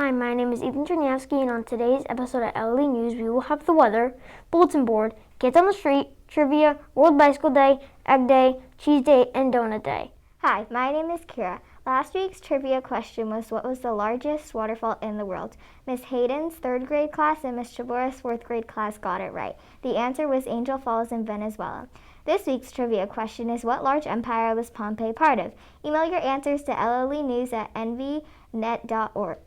Hi, my name is Ethan Cherniavsky, and on today's episode of LLE News, we will have the weather, bulletin board, kids on the street, trivia, World Bicycle Day, Egg Day, Cheese Day, and Donut Day. Hi, my name is Kira. Last week's trivia question was what was the largest waterfall in the world? Miss Hayden's 3rd grade class and Miss Chabora's 4th grade class got it right. The answer was Angel Falls in Venezuela. This week's trivia question is what large empire was Pompeii part of? Email your answers to llenews@nvnet.org.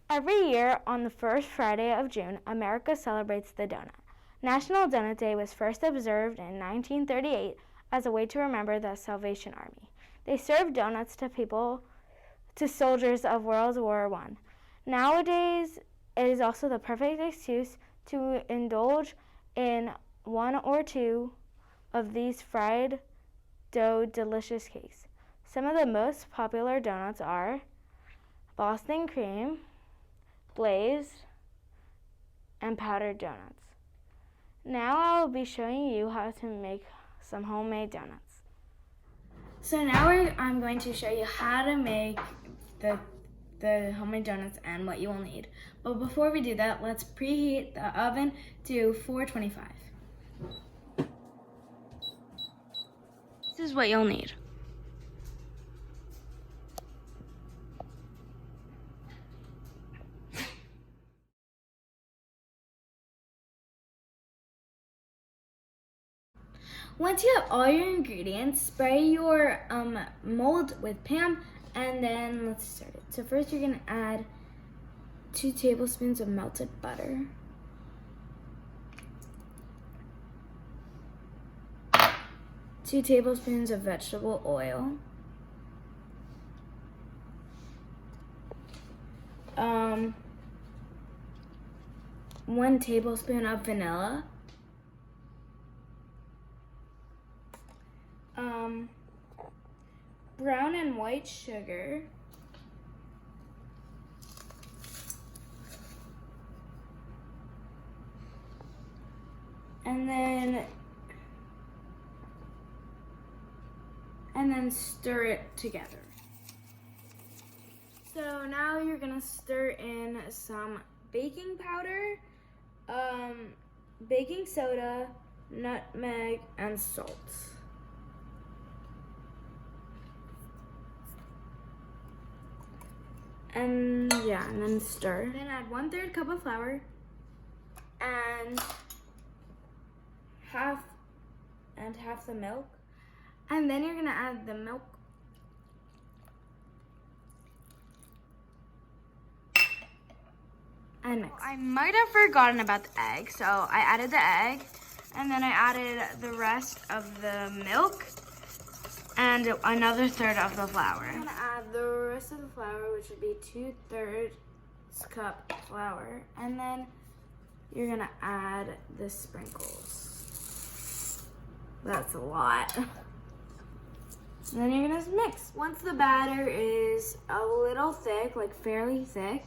Every year on the first Friday of June, America celebrates the donut. National Donut Day was first observed in 1938 as a way to remember the Salvation Army. They served donuts to soldiers of World War I. Nowadays, it is also the perfect excuse to indulge in one or two of these fried dough delicious cakes. Some of the most popular donuts are Boston cream, glazed, and powdered donuts. Now I will be showing you how to make some homemade donuts. So now I'm going to show you how to make the homemade donuts and what you will need. But before we do that, let's preheat the oven to 425. This is what you'll need. Once you have all your ingredients, spray your mold with Pam, and then let's start it. So first you're gonna add 2 tablespoons of melted butter. 2 tablespoons of vegetable oil. 1 tablespoon of vanilla. Brown and white sugar, and then stir it together. So now you're gonna stir in some baking powder, baking soda, nutmeg, and salt. And then stir. Then add 1/3 cup of flour and half the milk. And then you're gonna add the milk and mix. I might have forgotten about the egg, so I added the egg, and then I added the rest of the milk and another 1/3 of the flour. I'm gonna add the rest of the flour, which would be 2/3 cup flour, and then you're gonna add the sprinkles. That's a lot. And then you're gonna mix. Once the batter is a little thick, like fairly thick,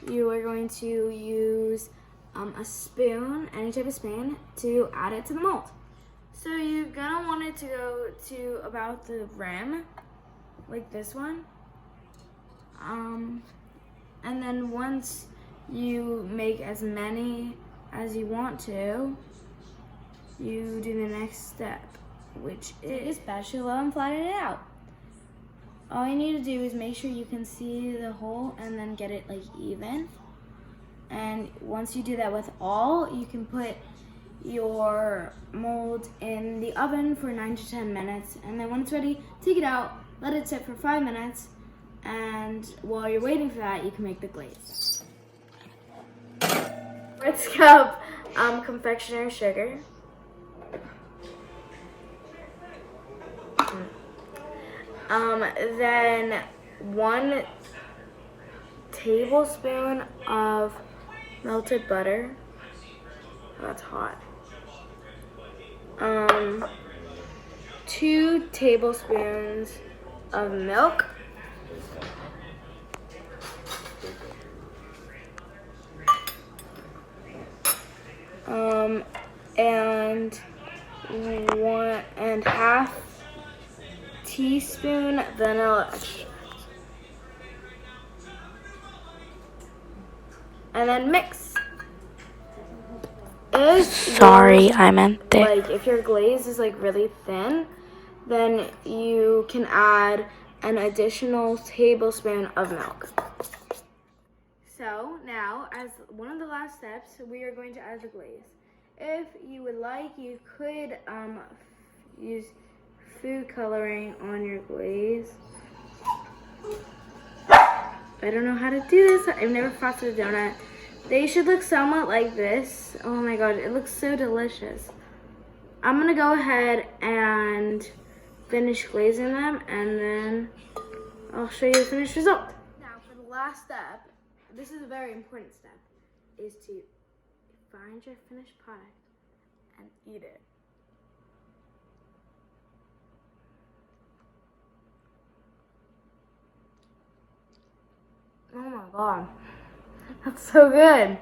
you are going to use a spoon, any type of spoon, to add it to the mold. So you're gonna want it to go to about the rim, like this one. And then once you make as many as you want to, you do the next step, which is take a spatula and flatten it out. All you need to do is make sure you can see the hole and then get it like even. And once you do that with all, you can put your mold in the oven for 9 to 10 minutes, and then when it's ready, take it out, let it sit for 5 minutes, and while you're waiting for that, you can make the glaze. 1 cup confectioner's sugar, then 1 tablespoon of melted butter. That's hot. 2 tablespoons of milk. And 1.5 teaspoon vanilla extract. and then mix. If Sorry, yours, I meant thick. like if your glaze is like really thin, then you can add an additional tablespoon of milk. So now, as one of the last steps, we are going to add the glaze. If you would like, you could use food coloring on your glaze. I don't know how to do this. I've never frosted a donut. They should look somewhat like this. Oh my god, it looks so delicious. I'm gonna go ahead and finish glazing them, and then I'll show you the finished result. Now for the last step, this is a very important step, is to find your finished product and eat it. Oh my god, that's so good.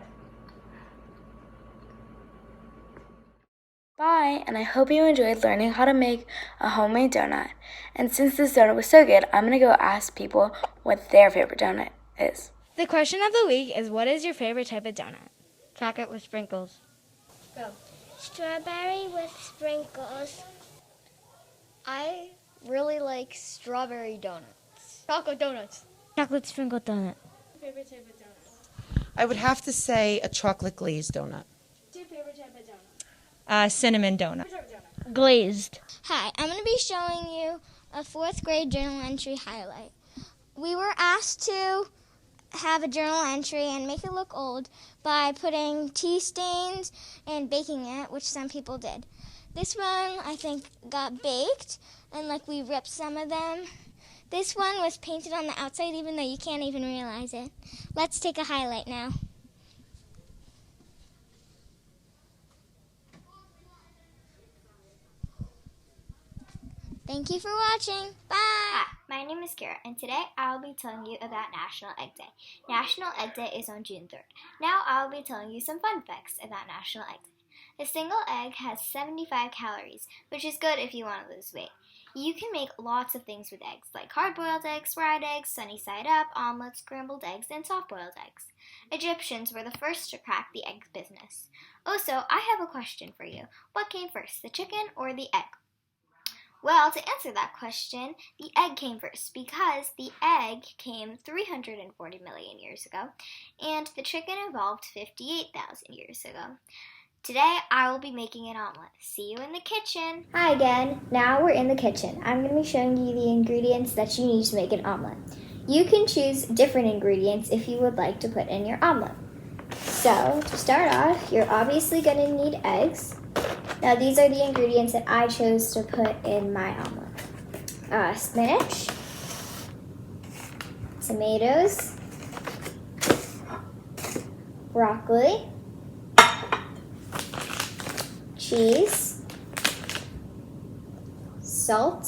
Bye, and I hope you enjoyed learning how to make a homemade donut. And since this donut was so good, I'm going to go ask people what their favorite donut is. The question of the week is, what is your favorite type of donut? Chocolate with sprinkles. Strawberry with sprinkles. I really like strawberry donuts. Chocolate donuts. Chocolate sprinkled donut. Favorite type of donut? I would have to say a chocolate glazed donut. What's your favorite type of donut? Cinnamon donut. Glazed. Hi, I'm going to be showing you a 4th grade journal entry highlight. We were asked to have a journal entry and make it look old by putting tea stains and baking it, which some people did. This one, I think, got baked, and we ripped some of them. This one was painted on the outside, even though you can't even realize it. Let's take a highlight now. Thank you for watching. Bye! Hi, my name is Kara, and today I'll be telling you about National Egg Day. National Egg Day is on June 3rd. Now I'll be telling you some fun facts about National Egg Day. A single egg has 75 calories, which is good if you want to lose weight. You can make lots of things with eggs, like hard-boiled eggs, fried eggs, sunny side up, omelets, scrambled eggs, and soft-boiled eggs. Egyptians were the first to crack the egg business. Also, I have a question for you. What came first, the chicken or the egg? Well, to answer that question, the egg came first because the egg came 340 million years ago, and the chicken evolved 58,000 years ago. Today, I will be making an omelet. See you in the kitchen. Hi again. Now we're in the kitchen. I'm going to be showing you the ingredients that you need to make an omelet. You can choose different ingredients if you would like to put in your omelet. So, to start off, you're obviously going to need eggs. Now, these are the ingredients that I chose to put in my omelet. Spinach, tomatoes, broccoli, cheese, salt,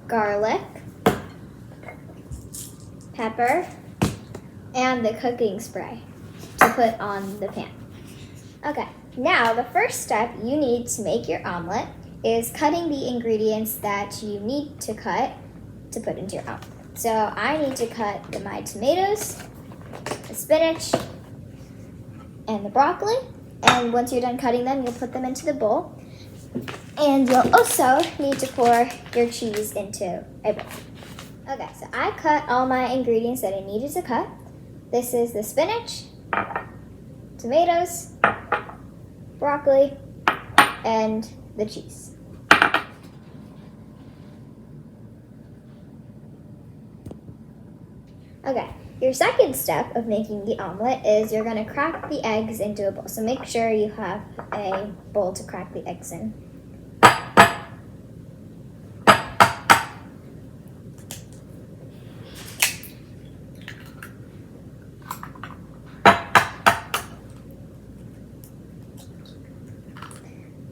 garlic, pepper, and the cooking spray to put on the pan. Okay, now the first step you need to make your omelet is cutting the ingredients that you need to cut to put into your omelet. So I need to cut my tomatoes, the spinach, and the broccoli. And once you're done cutting them, you'll put them into the bowl. And you'll also need to pour your cheese into a bowl. Okay, so I cut all my ingredients that I needed to cut. This is the spinach, tomatoes, broccoli, and the cheese. Okay, your second step of making the omelet is you're going to crack the eggs into a bowl. So make sure you have a bowl to crack the eggs in.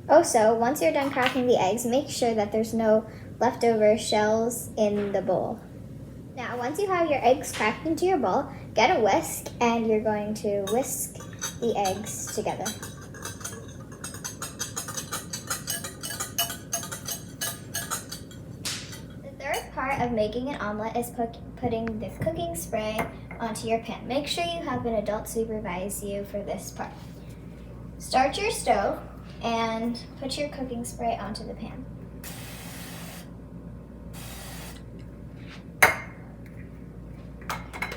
Also, once you're done cracking the eggs, make sure that there's no leftover shells in the bowl. Now, once you have your eggs cracked into your bowl, get a whisk and you're going to whisk the eggs together. The third part part of making an omelet is putting the cooking spray onto your pan. Make sure you have an adult supervise you for this part. Start your stove and put your cooking spray onto the pan.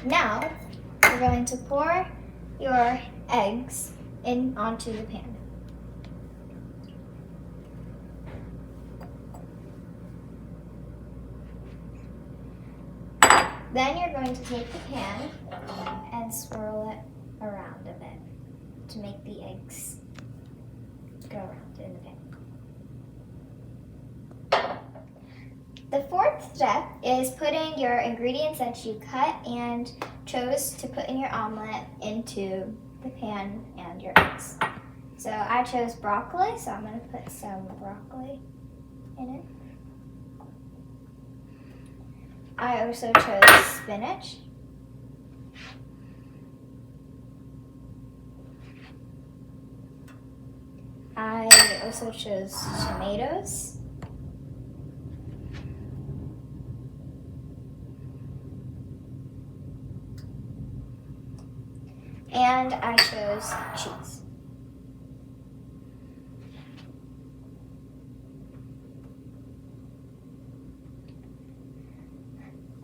Now, you're going to pour your eggs in onto the pan. Then you're going to take the pan and swirl it around a bit to make the eggs go around in the pan. The fourth step is putting your ingredients that you cut and chose to put in your omelet into the pan and your eggs. So I chose broccoli, so I'm going to put some broccoli in it. I also chose spinach. I also chose tomatoes. And I chose cheese.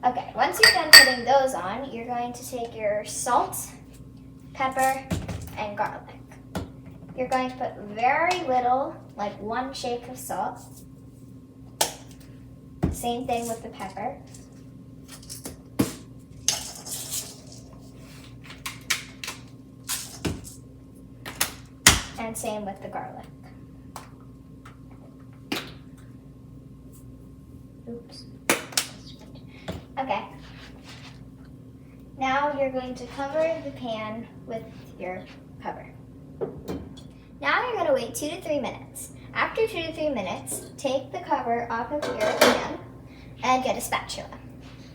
Okay, once you're done putting those on, you're going to take your salt, pepper, and garlic. You're going to put very little, like 1 shake of salt. Same thing with the pepper. And same with the garlic. Oops. Okay. Now you're going to cover the pan with your cover. Now you're going to wait 2 to 3 minutes. After 2 to 3 minutes, take the cover off of your pan and get a spatula.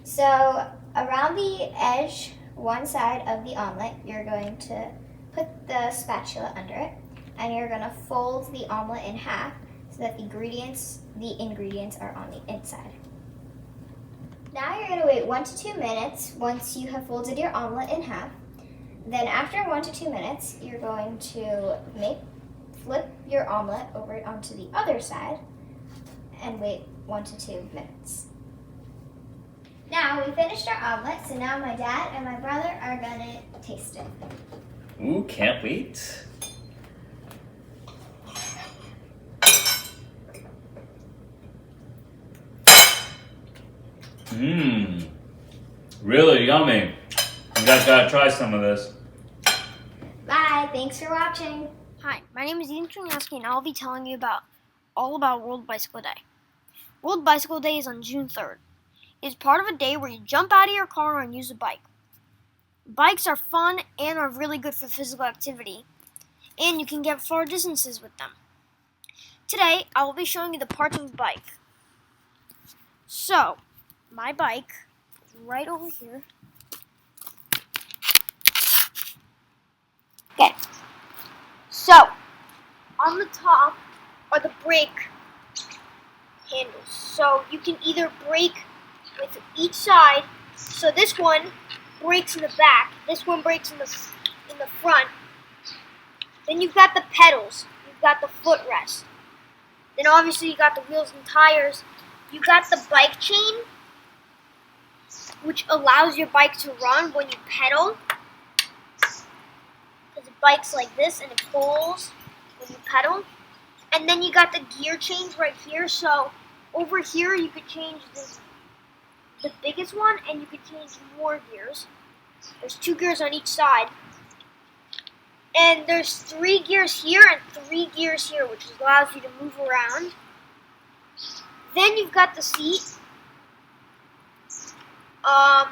So around the edge, one side of the omelet, you're going to put the spatula under it, and you're going to fold the omelet in half so that the ingredients are on the inside. Now you're going to wait 1 to 2 minutes once you have folded your omelet in half. Then after 1 to 2 minutes, you're going to flip your omelet over onto the other side and wait 1 to 2 minutes. Now we finished our omelet, so now my dad and my brother are going to taste it. Ooh, can't wait. Mmm, really yummy. You guys gotta try some of this. Bye, thanks for watching. Hi, my name is Ian Triniowski, and I'll be telling you all about World Bicycle Day. World Bicycle Day is on June 3rd. It's part of a day where you jump out of your car and use a bike. Bikes are fun and are really good for physical activity, and you can get far distances with them. Today, I will be showing you the parts of a bike. So, my bike, right over here. Okay, so on the top are the brake handles. So you can either brake with each side. So this one brakes in the back. This one brakes in the front. Then you've got the pedals. You've got the footrest. Then obviously you got the wheels and tires. You got the bike chain, which allows your bike to run when you pedal. Because the bike's like this and it pulls when you pedal. And then you got the gear change right here. So over here you could change the biggest one, and you could change more gears. There's 2 gears on each side. And there's 3 gears here and 3 gears here, which allows you to move around. Then you've got the seat.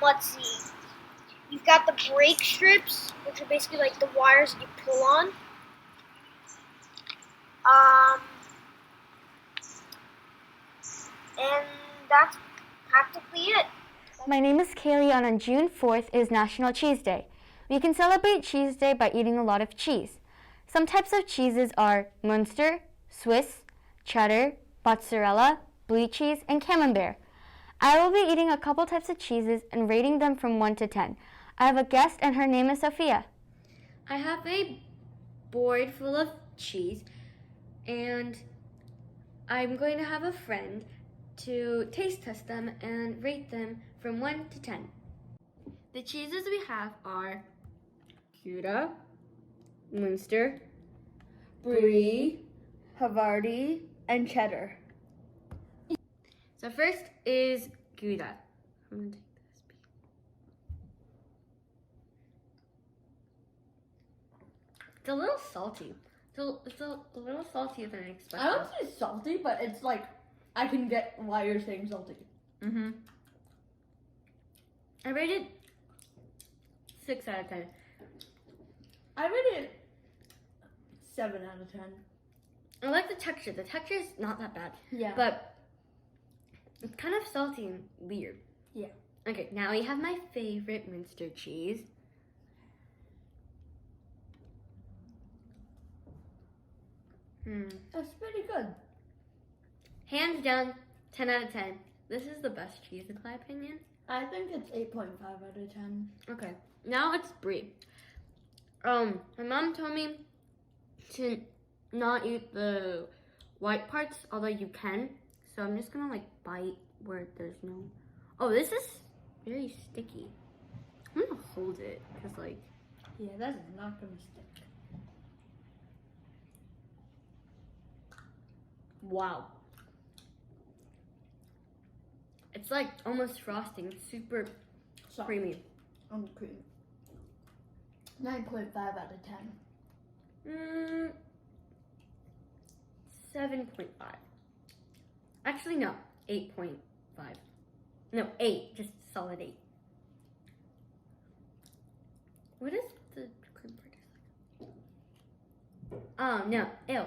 Let's see. You've got the brake strips, which are basically like the wires that you pull on. And that's practically it. My name is Kaylee, and on June 4th is National Cheese Day. We can celebrate Cheese Day by eating a lot of cheese. Some types of cheeses are Munster, Swiss, cheddar, mozzarella, blue cheese, and camembert. I will be eating a couple types of cheeses and rating them from 1 to 10. I have a guest and her name is Sophia. I have a board full of cheese and I'm going to have a friend to taste test them and rate them from 1 to 10. The cheeses we have are Gouda, Munster, Brie, Havarti, and Cheddar. So first is Gouda. I'm gonna take this piece. It's a little salty. It's a little saltier than I expected. I don't say salty, but it's like, I can get why you're saying salty. Mm-hmm. I rated 6 out of 10. I rated 7 out of 10. I like the texture. The texture is not that bad. Yeah. But it's kind of salty and weird. Yeah. Okay, now we have my favorite Munster cheese. That's pretty good. Hands down, 10 out of 10. This is the best cheese in my opinion. I think it's 8.5 out of 10. Okay, now it's Brie. My mom told me to not eat the white parts, although you can. So I'm just gonna like bite where there's no. Oh, this is very sticky. I'm gonna hold it because like. Yeah, that's not gonna stick. Wow. It's like almost frosting, super Soft. creamy. On the cream. 9.5 out of 10. 7.5. Actually, no, 8.5. No, 8, just solid 8. What is the cream part? Oh, no, ew.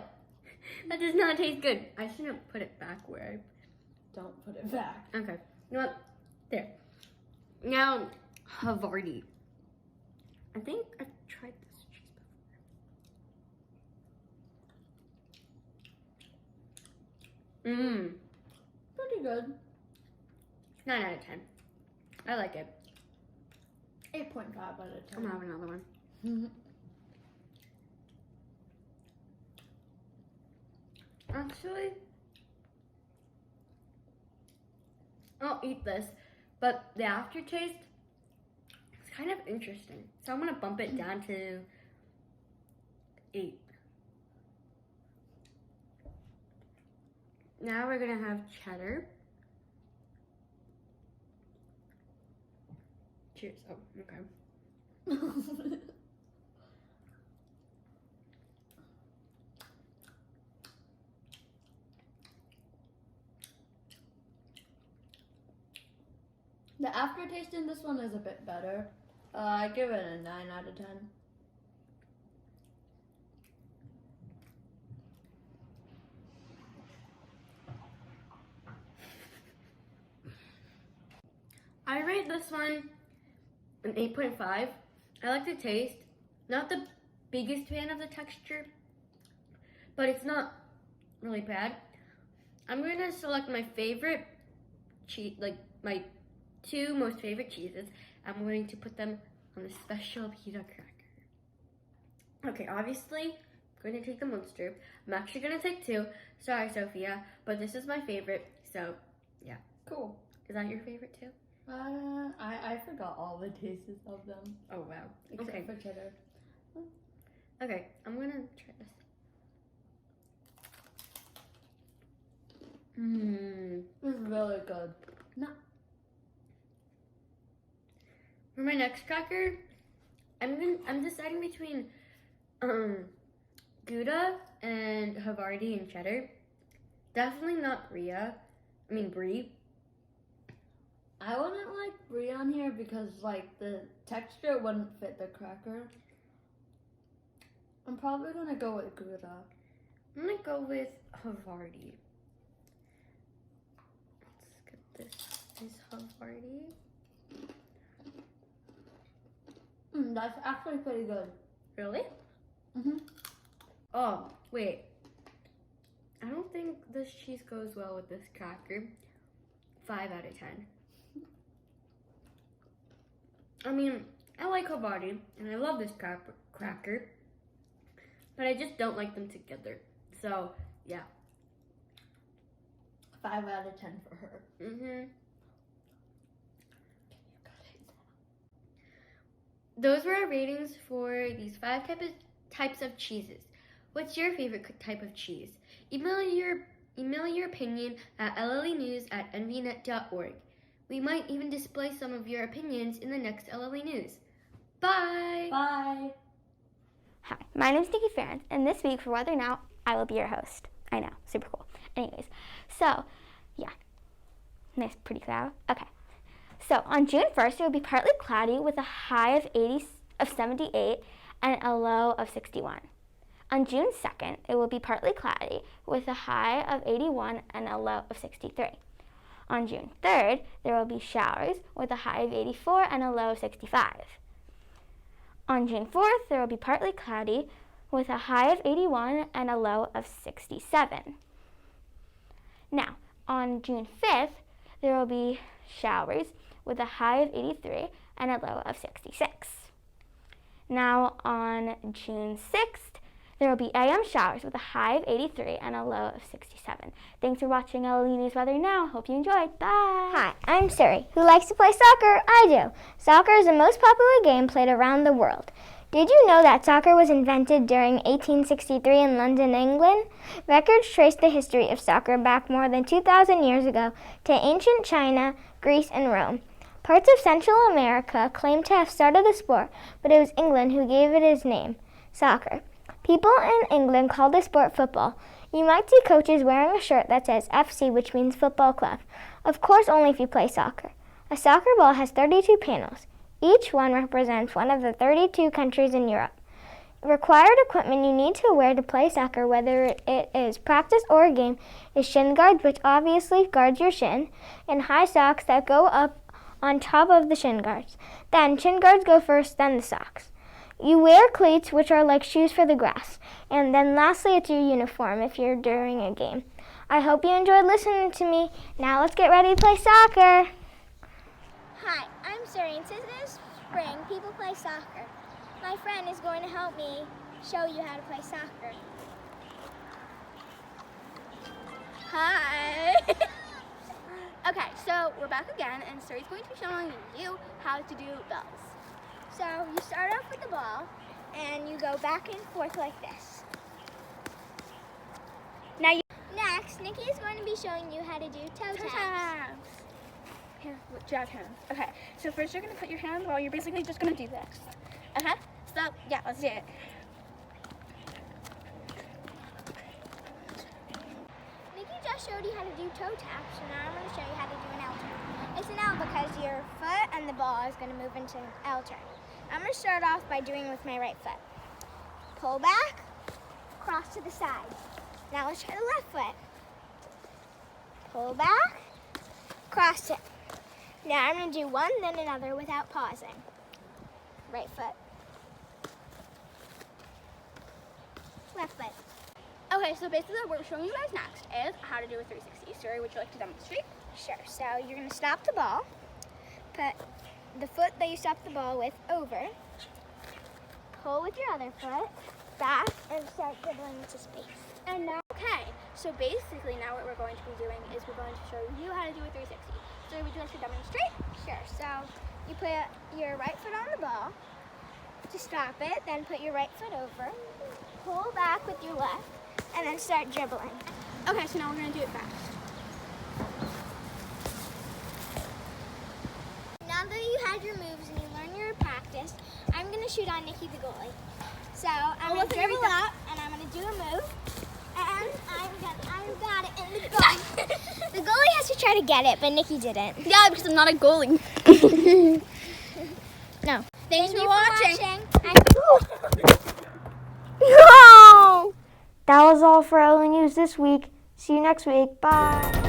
That does not taste good. I shouldn't put it back where Don't put it back. Okay. You know what? There. Now, Havarti. I think I've tried this cheese before. Pretty good. 9 out of 10. I like it. 8.5 out of 10. I'm gonna have another one. Actually, I'll eat this, but the aftertaste is kind of interesting. So I'm gonna bump it down to 8. Now we're gonna have cheddar. Cheers. Oh, okay. The aftertaste in this one is a bit better. I give it a 9 out of 10. I rate this one an 8.5. I like the taste. Not the biggest fan of the texture, but it's not really bad. I'm going to select my favorite cheese, like my 2 most favorite cheeses. I'm going to put them on a special pita cracker. Okay, obviously, I'm going to take the Munster. I'm actually going to take 2. Sorry, Sophia, but this is my favorite, so yeah. Cool. Is that your favorite too? I forgot all the tastes of them. Oh, wow. Except for cheddar. Okay, I'm going to try this. It's really good. No. For my next cracker, I'm deciding between Gouda and Havarti and cheddar. Definitely not Brie. I wouldn't like Brie on here because like the texture wouldn't fit the cracker. I'm probably gonna go with Gouda. I'm gonna go with Havarti. Let's get this. Is Havarti? That's actually pretty good. Really? Mhm. Oh, wait. I don't think this cheese goes well with this cracker. 5 out of 10. I mean, I like Havarti, and I love this cracker, but I just don't like them together. So, yeah. 5 out of 10 for her. Those were our ratings for these 5 types of cheeses. What's your favorite type of cheese? Email your opinion at llenews@nvnet.org. We might even display some of your opinions in the next LLE News. Bye! Bye! Hi, my name is Nikki Farron, and this week for Weather Now, I will be your host. I know, super cool. Anyways, so, yeah. Nice, pretty cloud. Okay. So, on June 1st, it will be partly cloudy with a high of 78 and a low of 61. On June 2nd, it will be partly cloudy with a high of 81 and a low of 63. On June 3rd, there will be showers with a high of 84 and a low of 65. On June 4th, there will be partly cloudy with a high of 81 and a low of 67. Now, on June 5th, there will be showers with a high of 83 and a low of 66. Now, on June 6th, there will be AM showers with a high of 83 and a low of 67. Thanks for watching LLE News Weather Now. Hope you enjoyed. Bye! Hi, I'm Suri, who likes to play soccer. I do. Soccer is the most popular game played around the world. Did you know that soccer was invented during 1863 in London, England? Records trace the history of soccer back more than 2,000 years ago to ancient China, Greece, and Rome. Parts of Central America claim to have started the sport, but it was England who gave it its name, soccer. People in England call the sport football. You might see coaches wearing a shirt that says FC, which means football club. Of course, only if you play soccer. A soccer ball has 32 panels. Each one represents one of the 32 countries in Europe. Required equipment you need to wear to play soccer, whether it is practice or a game, is shin guards, which obviously guards your shin, and high socks that go up on top of the shin guards. Then shin guards go first, then the socks. You wear cleats, which are like shoes for the grass. And then lastly, it's your uniform if you're during a game. I hope you enjoyed listening to me. Now let's get ready to play soccer. Hi, I'm Suri, and since it is spring, people play soccer. My friend is going to help me show you how to play soccer. Hi! Okay, so we're back again, and Suri's going to be showing you how to do bells. So you start off with the ball, and you go back and forth like this. Next, Nikki is going to be showing you how to do toe taps. Here, jab hands. Okay, so first you're going to put your hand while you're basically just going to do this. So, yeah, let's do it. Nikki just showed you how to do toe taps, so now I'm going to show you how to do an L turn. It's an L because your foot and the ball is going to move into an L turn. I'm going to start off by doing it with my right foot. Pull back, cross to the side. Now let's try the left foot. Pull back, cross it. Now I'm going to do one, then another without pausing. Right foot. Left foot. Okay, so basically what we're showing you guys next is how to do a 360. Suri, would you like to demonstrate? Sure, so you're going to stop the ball, put the foot that you stopped the ball with over, pull with your other foot, back, and start dribbling into space. And now, okay, so basically now what we're going to be doing is we're going to show you how to do a 360. Suri, would you like to demonstrate? Sure, so you put your right foot on the ball to stop it, then put your right foot over, pull back with your left, and then start dribbling. Okay, so now we're going to do it fast. Now that you had your moves and you learned your practice, I'm going to shoot on Nikki the goalie. So I'm going to dribble up, and I'm going to do a move, and I've got it in the goal. The goalie has to try to get it, but Nikki didn't. Yeah, because I'm not a goalie. No. Thanks for watching. No! That was all for LLE News this week. See you next week. Bye.